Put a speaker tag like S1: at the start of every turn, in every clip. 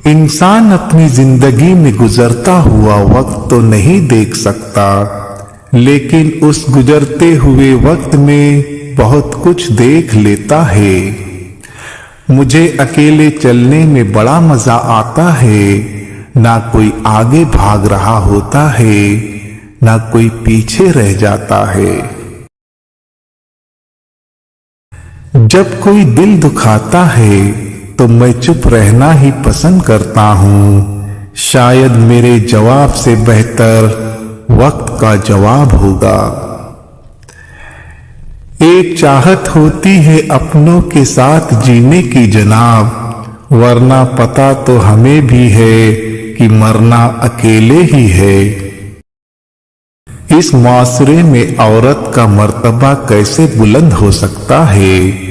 S1: इंसान अपनी जिंदगी में गुजरता हुआ वक्त तो नहीं देख सकता, लेकिन उस गुजरते हुए वक्त में बहुत कुछ देख लेता है। मुझे अकेले चलने में बड़ा मजा आता है। ना कोई आगे भाग रहा होता है, ना कोई पीछे रह जाता है। जब कोई दिल दुखाता है तो मैं चुप रहना ही पसंद करता हूँ। शायद मेरे जवाब से बेहतर वक्त का जवाब होगा। एक चाहत होती है अपनों के साथ जीने की जनाब, वरना पता तो हमें भी है कि मरना अकेले ही है। इस माशरे में औरत का मर्तबा कैसे बुलंद हो सकता है,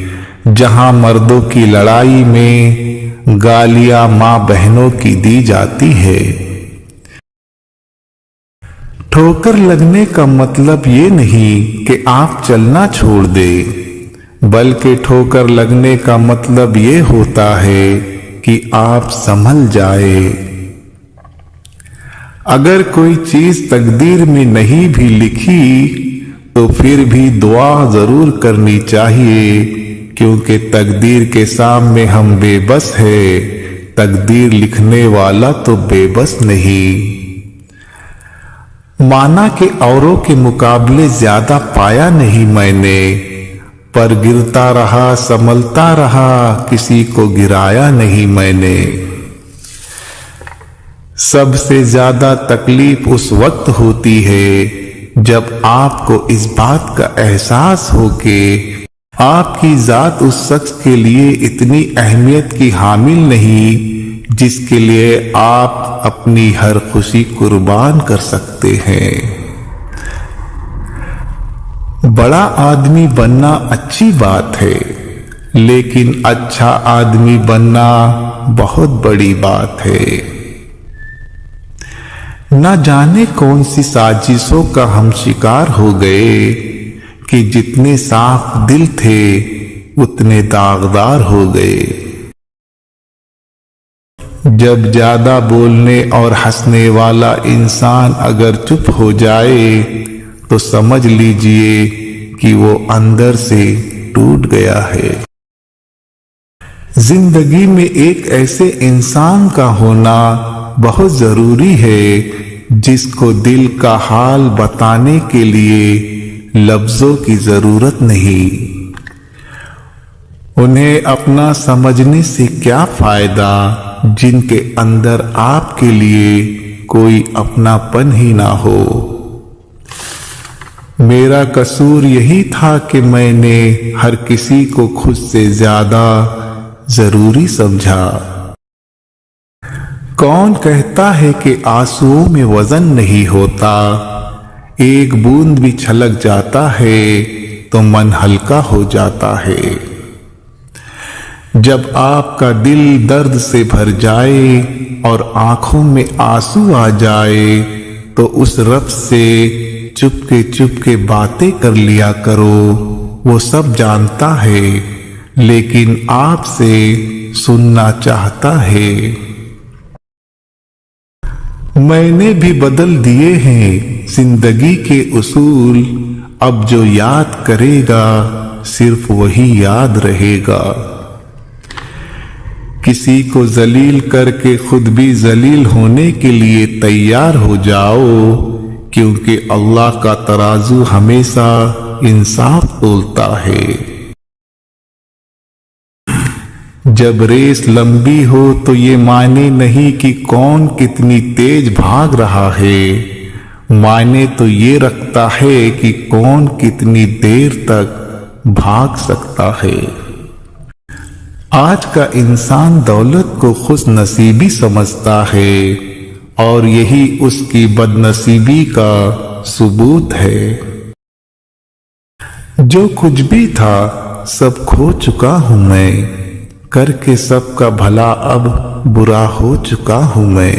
S1: जहां मर्दों की लड़ाई में गालियां मां बहनों की दी जाती है। ठोकर लगने का मतलब ये नहीं कि आप चलना छोड़ दे, बल्कि ठोकर लगने का मतलब ये होता है कि आप संभल जाए। अगर कोई चीज तकदीर में नहीं भी लिखी तो फिर भी दुआ जरूर करनी चाहिए, क्योंकि तकदीर के सामने हम बेबस है। तकदीर लिखने वाला तो बेबस नहीं। माना कि औरों के मुकाबले ज्यादा पाया नहीं मैंने, पर गिरता रहा संभलता रहा, किसी को गिराया नहीं मैंने। सबसे ज्यादा तकलीफ उस वक्त होती है जब आपको इस बात का एहसास हो कि आपकी जात उस शख्स के लिए इतनी अहमियत की हामिल नहीं जिसके लिए आप अपनी हर खुशी कुर्बान कर सकते हैं। बड़ा आदमी बनना अच्छी बात है, लेकिन अच्छा आदमी बनना बहुत बड़ी बात है। न जाने कौन सी साजिशों का हम शिकार हो गए कि जितने साफ दिल थे उतने दागदार हो गए। जब ज्यादा बोलने और हंसने वाला इंसान अगर चुप हो जाए तो समझ लीजिए कि वो अंदर से टूट गया है। जिंदगी में एक ऐसे इंसान का होना बहुत जरूरी है जिसको दिल का हाल बताने के लिए लफ्जों की जरूरत नहीं। उन्हें अपना समझने से क्या फायदा जिनके अंदर आपके लिए कोई अपनापन ही ना हो। मेरा कसूर यही था कि मैंने हर किसी को खुद से ज्यादा जरूरी समझा। कौन कहता है कि आंसुओं में वजन नहीं होता, एक बूंद भी छलक जाता है तो मन हल्का हो जाता है। जब आपका दिल दर्द से भर जाए और आंखों में आंसू आ जाए तो उस रब से चुपके बातें कर लिया करो। वो सब जानता है, लेकिन आपसे सुनना चाहता है। मैंने भी बदल दिए हैं जिंदगी के उसूल, अब जो याद करेगा सिर्फ वही याद रहेगा। किसी को जलील करके खुद भी जलील होने के लिए तैयार हो जाओ, क्योंकि अल्लाह का तराजू हमेशा इंसाफ तोलता है। जब रेस लंबी हो तो ये माने नहीं कि कौन कितनी तेज भाग रहा है, माने तो ये रखता है कि कौन कितनी देर तक भाग सकता है। आज का इंसान दौलत को खुशनसीबी समझता है और यही उसकी बदनसीबी का सबूत है। जो कुछ भी था सब खो चुका हूं मैं, करके सबका भला अब बुरा हो चुका हूं मैं।